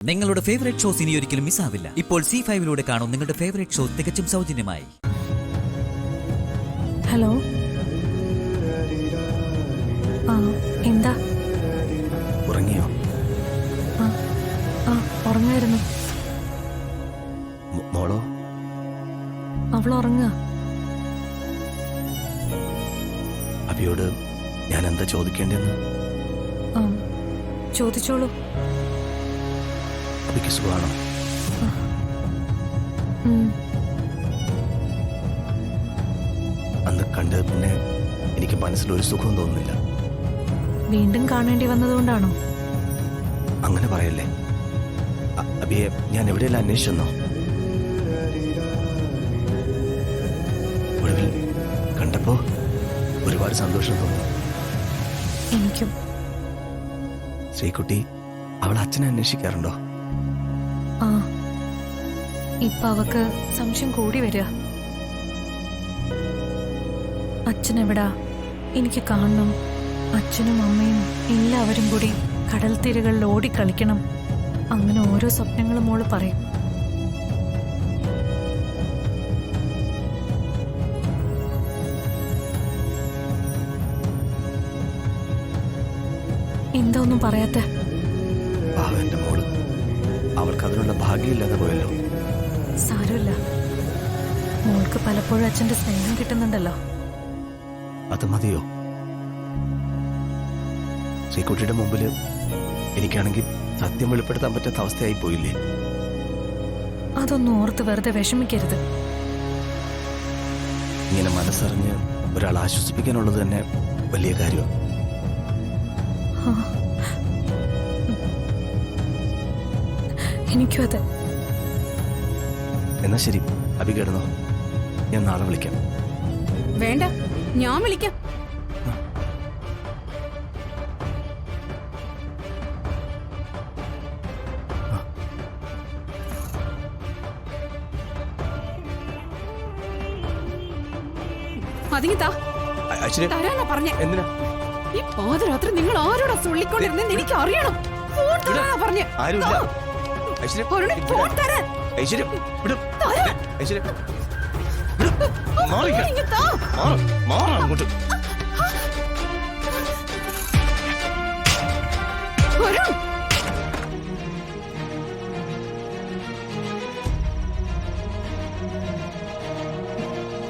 നിങ്ങളുടെ favourite shows ഇനി ഒരിക്കലും മിസ്സാവില്ല. ഇപ്പോൾ C5 കാണും നിങ്ങളുടെ ഫേവറേറ്റ് ഷോ തികച്ചും സൗജന്യമായി. ഹലോ, എന്താ? ഉറങ്ങിയോ? ഉറങ്ങായിരുന്നു. മോളോ? അവൾ ഉറങ്ങുക. അബിയോട് ഞാൻ എന്താ ചോദിക്കേണ്ടെന്ന്? ചോദിച്ചോളൂ. അബിക്ക് സുഖമാണോ? അന്ന് കണ്ട് പിന്നെ എനിക്ക് മനസ്സിലൊരു സുഖവും തോന്നുന്നില്ല. വീണ്ടും കാണേണ്ടി വന്നതുകൊണ്ടാണോ? അങ്ങനെ പറയല്ലേ. അബിയെ ഞാൻ എവിടെയെല്ലാം അന്വേഷിച്ചെന്നോ? ഒടുവിൽ കണ്ടപ്പോ ഒരുപാട് സന്തോഷം തോന്നി. എനിക്കും. ശ്രീകുട്ടി അവൾ അച്ഛനെ അന്വേഷിക്കാറുണ്ടോ? ഇപ്പൊ അവക്ക് സംശയം കൂടി വരിക. അച്ഛനെവിടാ, എനിക്ക് കാണണം, അച്ഛനും അമ്മയും എല്ലാവരും കൂടി കടൽ തീരകളിൽ ഓടിക്കളിക്കണം, അങ്ങനെ ഓരോ സ്വപ്നങ്ങളും മോള് പറയും. എന്താ ഒന്നും പറയാത്ത? എന്റെ മോള്, അവൾക്ക് അതിനുള്ള ഭാഗ്യമില്ലാതെ പോയല്ലോ. സാരമില്ല, മോൾക്ക് പലപ്പോഴും അച്ഛന്റെ സ്നേഹം കിട്ടുന്നുണ്ടല്ലോ. അത് മതിയോ? ശ്രീകുട്ടിയുടെ മുമ്പിൽ എനിക്കാണെങ്കിൽ സത്യം വെളിപ്പെടുത്താൻ പറ്റാത്ത അവസ്ഥയായി പോയില്ലേ? അതൊന്നും ഓർത്ത് വെറുതെ വിഷമിക്കരുത്. ഇങ്ങനെ മനസ്സറിഞ്ഞ് ഒരാൾ ആശ്വസിപ്പിക്കാനുള്ളത് തന്നെ വലിയ കാര്യമാണ്. എനിക്കും അതെ. എന്നാ ശരി, അബി കിടന്നോ, ഞാൻ നാളെ വിളിക്കാം. വേണ്ട, ഞാൻ വിളിക്കാം. തരാനാ പറഞ്ഞേ. എന്തിനാ ഈ പാതിരാത്രി നിങ്ങൾ ആരോടാ ചൊല്ലിക്കൊണ്ടിരുന്നെന്ന് എനിക്ക് അറിയണം. ഫോൺ തരാനാ പറഞ്ഞേ. ഫോൺ തരാൻ.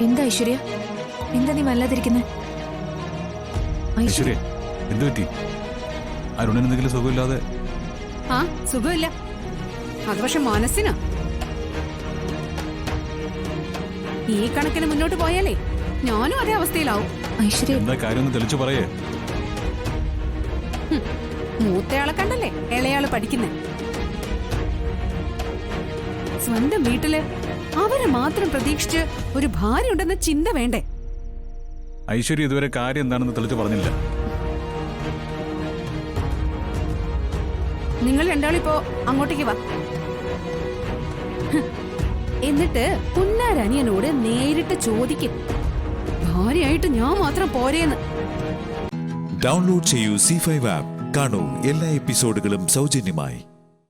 എന്താ ഐശ്വര്യ, എന്താ നീ വല്ലാതിരിക്കുന്നേ? ഐശ്വര്യ, എന്ത് പറ്റി? അരുണിന് എന്തെങ്കിലും സുഖമില്ലാതെ? സുഖമില്ല, അത് പക്ഷെ മനസ്സിനാ. ഈ കണക്കിന് മുന്നോട്ട് പോയാലേ ഞാനും അതേ അവസ്ഥയിലാവും. ഐശ്വര്യ, എന്താ കാര്യം ഒന്ന് തെളിച്ചു പറയേ. മൂത്തയാളെ കണ്ടല്ലേ ഇളയാള് പഠിക്കുന്നേ. സ്വന്തം വീട്ടില് അവരെ മാത്രം പ്രതീക്ഷിച്ച് ഒരു ഭാര്യ ഉണ്ടെന്ന ചിന്ത വേണ്ടേ? ഐശ്വര്യ ഇതുവരെ കാര്യം എന്താണെന്ന് തെളിച്ചു പറഞ്ഞില്ല. നിങ്ങൾ രണ്ടാളിപ്പോ അങ്ങോട്ടേക്ക് വാ. എന്നിട്ട് പുന്നാരനിയനോട് നേരിട്ട് ചോദിക്കും, ഭാര്യയായിട്ട് ഞാൻ മാത്രം പോരേന്ന്. ഡൗൺലോഡ് ചെയ്യൂ C5 ആപ്പ്. കാണൂ എല്ലാ എപ്പിസോഡുകളും സൗജന്യമായി.